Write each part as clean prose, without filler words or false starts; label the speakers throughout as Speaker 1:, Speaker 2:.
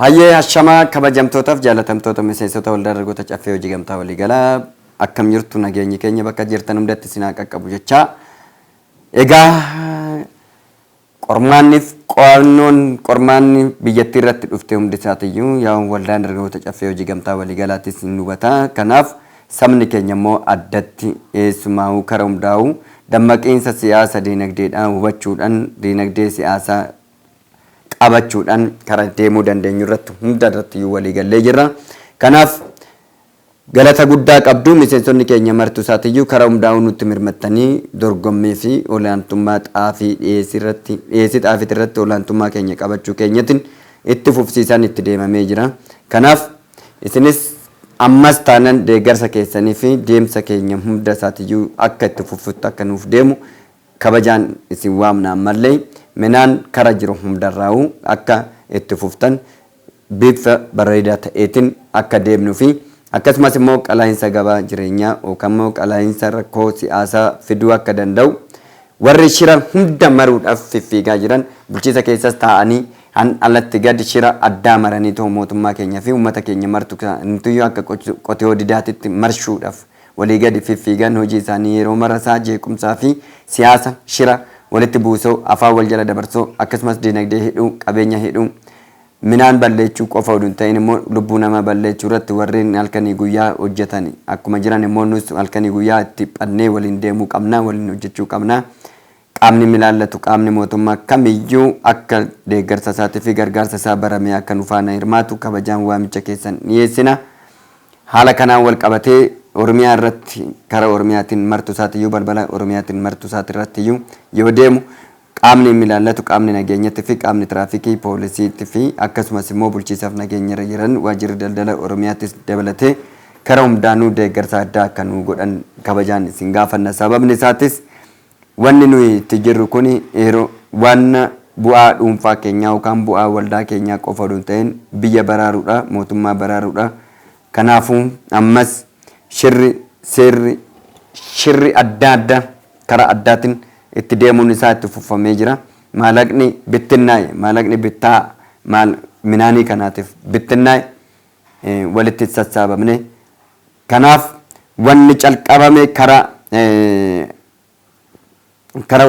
Speaker 1: Hayyee hashama kabajamtootaaf jaalatamtoota miseensota waldaa dargaggoota caffee hojii gamtaa walii galaa akkam jirtu nageenyi keenya bakka jirtan hundatti sinaa qaqqabu jechaa. Egaa qormaanni biyyattii irratti dhufte hundi isaatiyyuu yaa waldaa dargaggoota caffee hojii gamtaa walii galaattis hin hubata. Kanaaf sabni keenya immoo addatti eessumaa'uu kara hundaa'uu dammaqiinsa siyaasa diinagdeedhaan hubachuudhaan diinagdee siyaasaa qabachuudhaan karaa deemuu dandeenyu irratti hunda irratti walii gallee jirra. Kanaaf galata guddaa qabdu miseensonni keenya martuu isaatiyyuu karaa hundaa'uu nutti mirmattanii dorgommii fi olaantummaa xaafii dhiyeessii xaafii irratti olaantummaa keenya qabachuu keenyatiin itti fufsiisan itti deemamee jira. Kanaaf isinis ammas taanan deeggarsa keessanii fi deemsa keenya hunda isaatiyyuu akka itti fufuttu akka nuuf deemu kabajaan isin waamna ammallee minaan kara jiru hundarraa'u akka itti fuftan bifa bareedaa ta'eetiin akka deemnu fi akkasumas immoo qalaa'insa gabaa jireenyaa yookaan immoo qalaa'insa rakkoo siyaasaa fiduu akka danda'u warri shira hunda maruudhaaf fiffiigaa jiran bulchiisa keessas taa'anii han alatti gad shira addaa maranii ta'u mootummaa keenyaa fi uummata keenya martu kantuyyuu akka qotee didaatitti marshuudhaaf walii gadi fiffiigan hojii isaanii yeroo marasaa jeequmsaa fi siyaasa shira walitti buusoo afaan wal jala dabarsoo akkasumas diinagdee hidhuu qabeenya hidhuu minaan balleechuu qofa oduu hin ta'in immoo lubbuu namaa balleechuu irratti warreen halkanii guyyaa hojjetan akkuma jiran immoo nus halkanii guyyaa itti dhannee waliin deemuu qabnaa waliin hojjechuu qabnaa. Qaamni milaallatu qaamni mootummaa kamiyyuu akka deeggarsa isaatii fi gargaarsa isaa baramee akka nu faana hirmaatu kabajaan waamicha keessan dhiyeessina. Haala kanaan wal qabatee Oromiyaa irratti karaa Oromiyaatiin martuu isaatiyyuu balbala Oromiyaatiin martuu isaati irrattiyyuu yoo deemu qaamni milaallatu qaamni nageenyatti fi qaamni tiraafikii poolisiitti fi akkasumas immoo bulchiisaaf nageenya irra jiran waajjirri daldala Oromiyaattis dabalatee karaa hundaanuu deeggarsa addaa akka nu godhan kabajaan isin gaafanna. Sababni isaatis wanni nuyi itti jirru kun yeroo waan bu'aa dhuunfaa keenyaa yookaan bu'aa waldaa keenyaa qofa oduu hin ta'in biyya baraaruudha mootummaa baraaruudha. Kanaafuu ammas shirri adda addaa karaa addaatiin itti deemuun isaa itti fufamee jira. Maallaqni bittinnaa'e maallaqni bittaa minaanii kanaatiif bittinnaa'e walitti sassaabamne. Kanaaf wanni calqabame karaa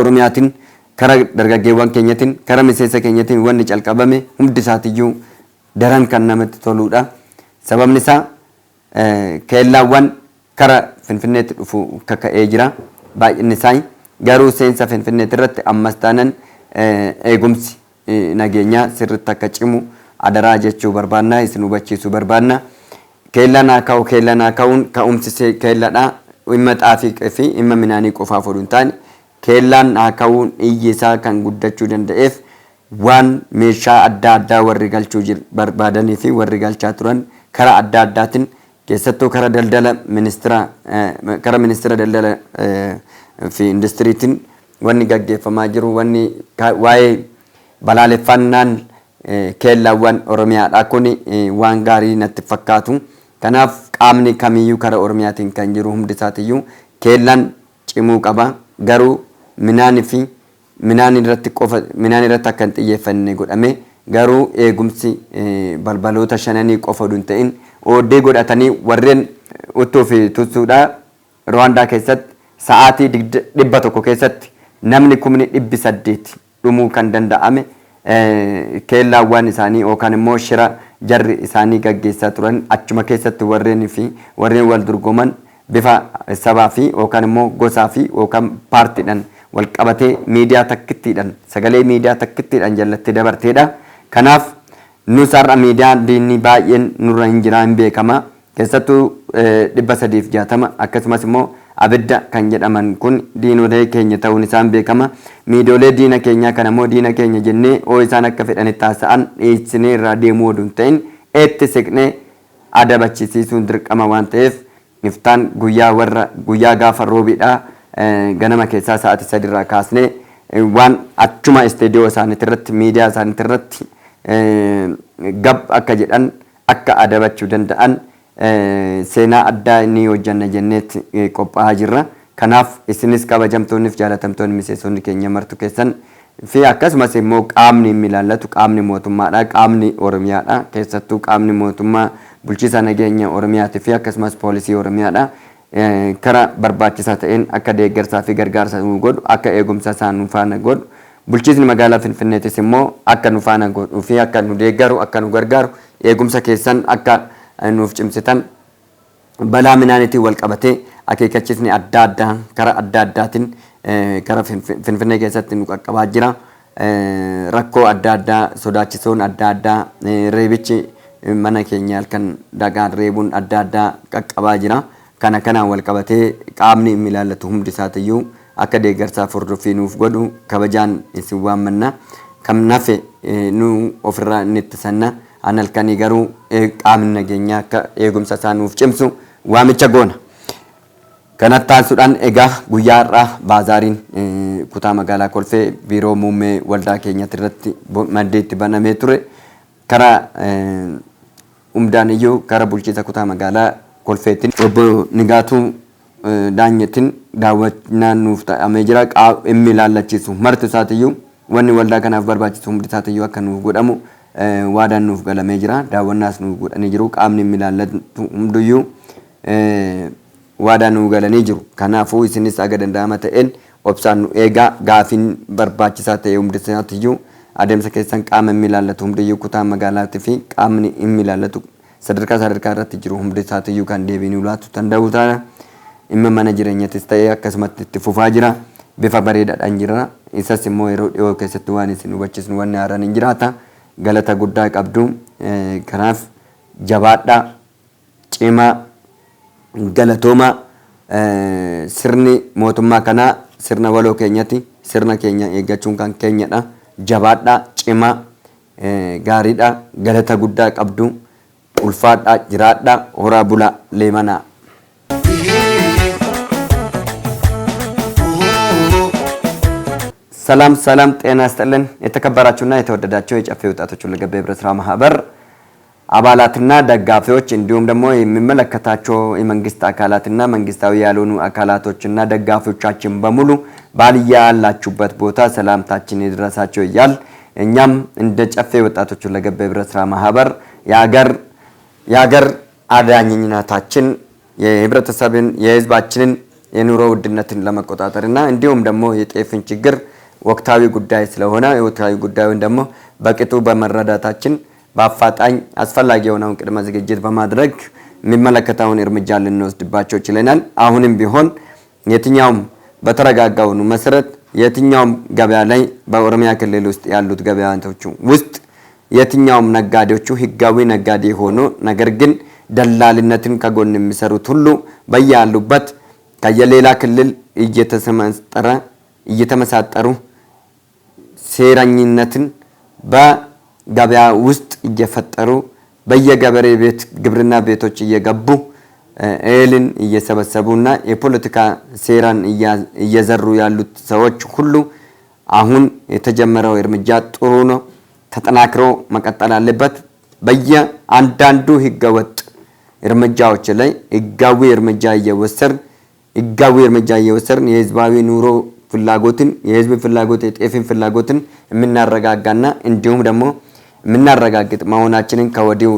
Speaker 1: Oromiyaatiin karaa dargaggeewwan keenyatiin karaa miseensa keenyatiin wanni calqabame hundi isaatiyyuu daran kan namatti toluudha. Sababni isaa keellaawwan karaa Finfinneetti dhufu kaka'ee jira. Baay'inni isaa garuu seensa Finfinneetti irratti ammas taanan eegumsi nageenyaa sirriitti akka cimu adaraa jechuu barbaanna isin hubachiisuu barbaanna. Keellaan haa ka'u keellaan haa ka'uun ka'umsi keelladhaa dhimma xaafii fi dhimma minaanii qofaaf oduu hin taane keellaan haa ka'uun iyyi isaa kan guddachuu danda'eef waan meeshaa adda addaa warri galchuu barbaadanii fi warri galchaa turan karaa adda addaatiin keessattuu karaa daldala ministeera daldala fi industiriitiin wanni gaggeeffamaa jiru wanni waa'ee balaaleffannaan keellaawwan Oromiyaadhaa kun waan gaarii natti fakkaatu. Kanaaf qaamni kamiyyuu karaa Oromiyaatiin kan jiru hundi isaatiyyuu keellaan cimuu qaba. Garuu minaan irratti akka hin xiyyeeffanne godhame garuu eegumsi balbaloota shananii qofa oduu hin ta'in ooddee godhatanii warreen uttuu fi tutsuudhaa Rwaandaa keessatti sa'aatii 100 keessatti namni 800 dhumuu kan danda'ame keellaawwan isaanii yookaan immoo shira jarri isaanii gaggeessaa turan achuma keessatti warreen wal dorgoman bifa sabaa fi yookaan immoo gosaa fi yookaan paartiidhaan wal qabatee miidiyaa takkittiidhaan sagalee miidiyaa takkittiidhaan jalatti dabarteedha. Kanaaf nus har'a miidiyaan diinni baay'een nurra hin jiraa hin beekama. Keessattuu 360 akkasumas immoo abidda kan jedhaman kun diinolee keenya ta'uun isaan beekama. Miidiyoolee diina keenyaa kana immoo diina keenya jennee oo isaan akka fedhanitti taasa'an dhiyeessinee irraa deemuu oduu hin ta'in itti siqnee adabachiisuun dirqama waan ta'eef iftaan guyyaa gaafa roobiidhaa ganama keessaa sa'aatii 3 irraa kaasnee waan achuma isteediyoo isaaniitti irratti miidiyaa isaaniitti irratti gab akka jedhan akka adabachuu danda'an seenaa addaa inni hojjanna jenneetti qophaa'aa jirra. Kanaaf isinis kabajamtoonniif jaalatamtoonni miseensonni keenya martu keessan fi akkasumas immoo qaamni ilaallatu qaamni mootummaadha qaamni oromiyaadha keessattuu qaamni mootummaa bulchiisa nageenya oromiyaatii fi akkasumas poolisii oromiyaadha kara barbaachisaa ta'een akka deeggarsaa fi gargaarsa nu godhu akka eegumsa isaan nu faana godhu bulchiisni magaalaa Finfinneetis immoo akka nu faana godhu fi akka nu deeggaru akka nu gargaaru eegumsa keessan akka nuuf cimsitan balaa minaaniitiin wal qabatee akeekkachiisni adda addaa kara adda addaatiin kara Finfinnee keessatti nu qaqqabaa jira rakkoo adda addaa sodaachisoon adda addaa reebichi mana keenya halkan dagaan reebuun adda addaa qaqqabaa jira kanaan wal qabatee qaamni ilaallatu hundi isaatiyyuu akka deeggarsaaf hordoffii nuuf godhu kabajaan isin waammanna kam nafe nu ofirraa inni ittisanna an halkanii garuu qaamni nageenyaa akka eegumsa isaa nuuf cimsu waamicha goona. Kanattaan egaa guyyaa har'aa baazaariin kutaa magaalaa Kolfee biiroo muummee waldaa keenyatti irratti maddeetti banamee ture karaa umdaan iyyuu karaa bulchiisa kutaa magaalaa Kolfeetiin obbo Nigaatuu Daanyetiin daawwannaan nuuf ta'amee jira qaamni ilaallachiisu marti isaatiyyuu wanni waldaa kanaaf barbaachisu hundi isaatiyyuu akka nuuf godhamu waadaan nuuf galamee jira daawwannaas nuuf godhanii jiru qaamni ilaallatu hunduyyuu waadaan nuuf galanii jiru kanaafuu isinis aga danda'ama ta'een obsaan nu eegaa gaafiin barbaachisaa ta'e hundi isaatiyyuu adeemsa keessan qaama ilaallatu hundiyyuu kutaa magaalaatii fi qaamni ilaallatu sadarkaa irratti jiru hundi isaatiyyuu kan deebiin ulaatu danda'u ta'a imma mana jireenyatis ta'ee akkasumatti itti fufaa jira bifa bareedaadhaan jira isas immoo yeroo dhiyoo keessatti waan isin hubachiisnu wanni haaraan hin jiraata galata guddaa qabdu kanaaf jabaadhaa cimaa galatooma sirni mootummaa kanaa sirna waloo keenyatti sirna keenya eeggachuun kan keenyadha jabaadhaa cimaa gaariidhaa galata guddaa qabdu ulfaadhaa jiraadhaa horaa bulaa leemanaa. ሰላም ጤና ይስጥልን የተከበራችሁና የተወደዳችሁ የጨፌ ወጣቶች ሁለገብ ህብረት ስራ ማህበር አባላትና ደጋፊዎች እንዲሁም ደግሞ የሚመለከታቸው የመንግስት አካላትና መንግስታዊ ያልሆኑ አካላቶችና ደጋፊዎቻችን በሙሉ ባልያ ያላችሁበት ቦታ ሰላምታችን ይድረሳችሁ ይያል እኛም እንደ ጨፌ ወጣቶች ሁለገብ ህብረት ስራ ማህበር የሀገር አዳኝነታችን የህብረተሰብን የህዝባችንን የኑሮ ውድነትን ለመቆጣጠርና እንዲሁም ደግሞ የጤፍን ችግር ወቅታዊ ጉዳይ ስለሆነ ወቅታዊ ጉዳዩን ደግሞ በቅጡ በመረዳታችን በአፋጣኝ አስፈላጊ የሆነውን ቅድመ ዝግጅት በማድረግ የሚመለከታውን እርምጃ ልንወስድባቸው ችለናል። አሁንም ቢሆን የትኛውም በተረጋጋው መሰረት የትኛውም ገበያ ላይ በኦሮሚያ ክልል ውስጥ ያሉት ገበያዎች ውስጥ የትኛውም ነጋዴዎቹ ህጋዊ ነጋዴ ሆኖ ነገር ግን ደላልነትን ከጎን የሚሰሩት ሁሉ በያሉበት ከየሌላ ክልል እየተመሳጠሩ ሴራኝነትን በገበያ ውስጥ እየፈጠሩ በየገበሬ ቤት ግብርና ቤቶች እየገቡ እህልን እየሰበሰቡና የፖለቲካ ሴራን እየዘሩ ያሉት ሰዎች ሁሉ አሁን የተጀመረው እርምጃ ጥሩ ነው፣ ተጠናክሮ መቀጠል አለበት። በየአንዳንዱ ህገወጥ እርምጃዎች ላይ ህጋዊ እርምጃ እየወሰድን የህዝባዊ ኑሮ ፍላጎትን የህዝብ ፍላጎት የጤፍን ፍላጎትን የምናረጋጋና እንዲሁም ደግሞ የምናረጋግጥ መሆናችንን ከወዲሁ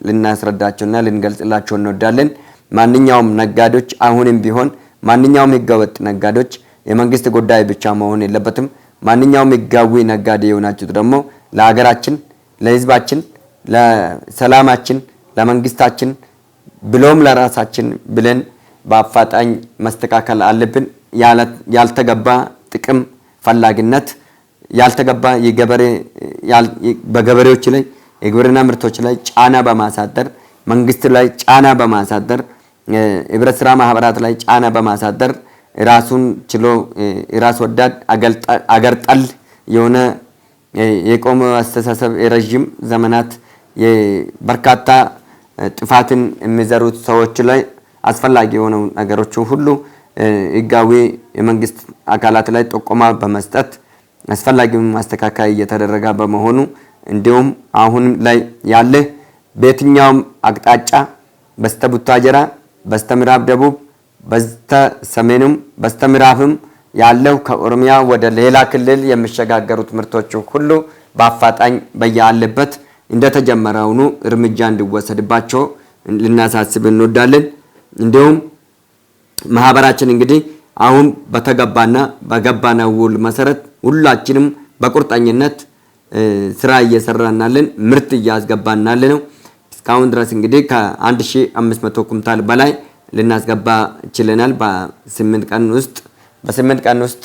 Speaker 1: ልናስረዳቸውና ልንገልጽላቸው እንወዳለን። ማንኛውም ነጋዴዎች አሁንም ቢሆን ማንኛውም ህገወጥ ነጋዴዎች የመንግስት ጉዳይ ብቻ መሆን የለበትም። ማንኛውም ህጋዊ ነጋዴ የሆናችሁት ደግሞ ለሀገራችን፣ ለህዝባችን፣ ለሰላማችን፣ ለመንግስታችን ብሎም ለራሳችን ብለን በአፋጣኝ መስተካከል አለብን። ያልተገባ ጥቅም ፈላጊነት ያልተገባ በገበሬዎች ላይ የግብርና ምርቶች ላይ ጫና በማሳደር መንግስት ላይ ጫና በማሳደር ህብረት ስራ ማህበራት ላይ ጫና በማሳደር ራሱን ችሎ ራስ ወዳድ አገር ጠል የሆነ የቆመ አስተሳሰብ የረጅም ዘመናት በርካታ ጥፋትን የሚዘሩት ሰዎች ላይ አስፈላጊ የሆኑ ነገሮች ሁሉ ህጋዊ የመንግስት አካላት ላይ ጥቆማ በመስጠት አስፈላጊውን ማስተካከያ እየተደረገ በመሆኑ እንዲሁም አሁን ላይ ያለ በየትኛውም አቅጣጫ በስተቡታጀራ በስተምዕራብ ደቡብ በስተሰሜንም በስተምዕራብም ያለው ከኦሮሚያ ወደ ሌላ ክልል የሚሸጋገሩት ምርቶች ሁሉ በአፋጣኝ በያለበት እንደተጀመረውኑ እርምጃ እንዲወሰድባቸው ልናሳስብ እንወዳለን። እንዲሁም ማህበራችን እንግዲህ አሁን በተገባና በገባነው ውል መሰረት ሁላችንም በቁርጠኝነት ስራ እየሰራናለን፣ ምርት እያስገባናል ነው። እስካሁን ድረስ እንግዲህ ከ1500 ኩንታል በላይ ልናስገባ ችለናል። በ8 ቀን ውስጥ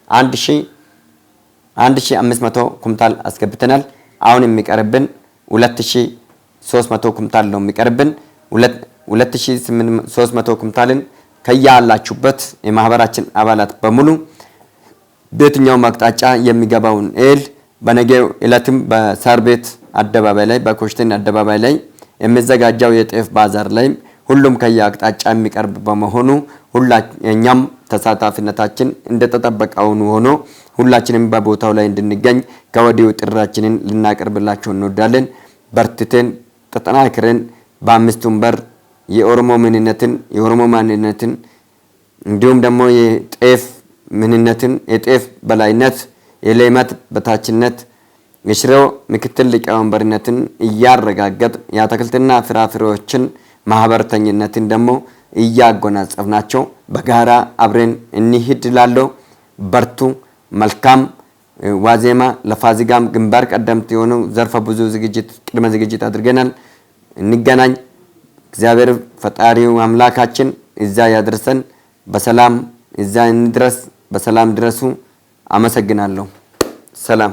Speaker 1: 1500 ኩንታል አስገብተናል። አሁን የሚቀርብን 2300 ኩንታል ነው የሚቀርብን። 2300 ኩንታልን ከያላችሁበት የማህበራችን አባላት በሙሉ በየትኛውም አቅጣጫ የሚገባውን እህል በነገው ዕለትም በሳር ቤት አደባባይ ላይ በኮሽቴን አደባባይ ላይ የሚዘጋጀው የጤፍ ባዛር ላይ ሁሉም ከየአቅጣጫ የሚቀርብ በመሆኑ እኛም ተሳታፊነታችን እንደተጠበቀው ሆኖ ሁላችንም በቦታው ላይ እንድንገኝ ከወዲሁ ጥሪያችንን ልናቀርብላችሁ እንወዳለን። በርትተን ተጠናክረን በአምስቱም በር የኦሮሞ ማንነትን እንዲሁም ደግሞ የጤፍ ምንነትን የጤፍ በላይነት የሌማት በታችነት የሽሮ ምክትል ሊቀመንበርነትን እያረጋገጥ የአትክልትና ፍራፍሬዎችን ማህበርተኝነትን ደግሞ እያጎናጸፍናቸው በጋራ አብረን እንሂድ እላለሁ። በርቱ። መልካም ዋዜማ ለፋሲካም ግንባር ቀደምት የሆነው ዘርፈ ብዙ ቅድመ ዝግጅት አድርገናል። እንገናኝ። እግዚአብሔር ፈጣሪው አምላካችን እዛ ያድርሰን። በሰላም እዛ እንድረስ። በሰላም ድረሱ። አመሰግናለሁ። ሰላም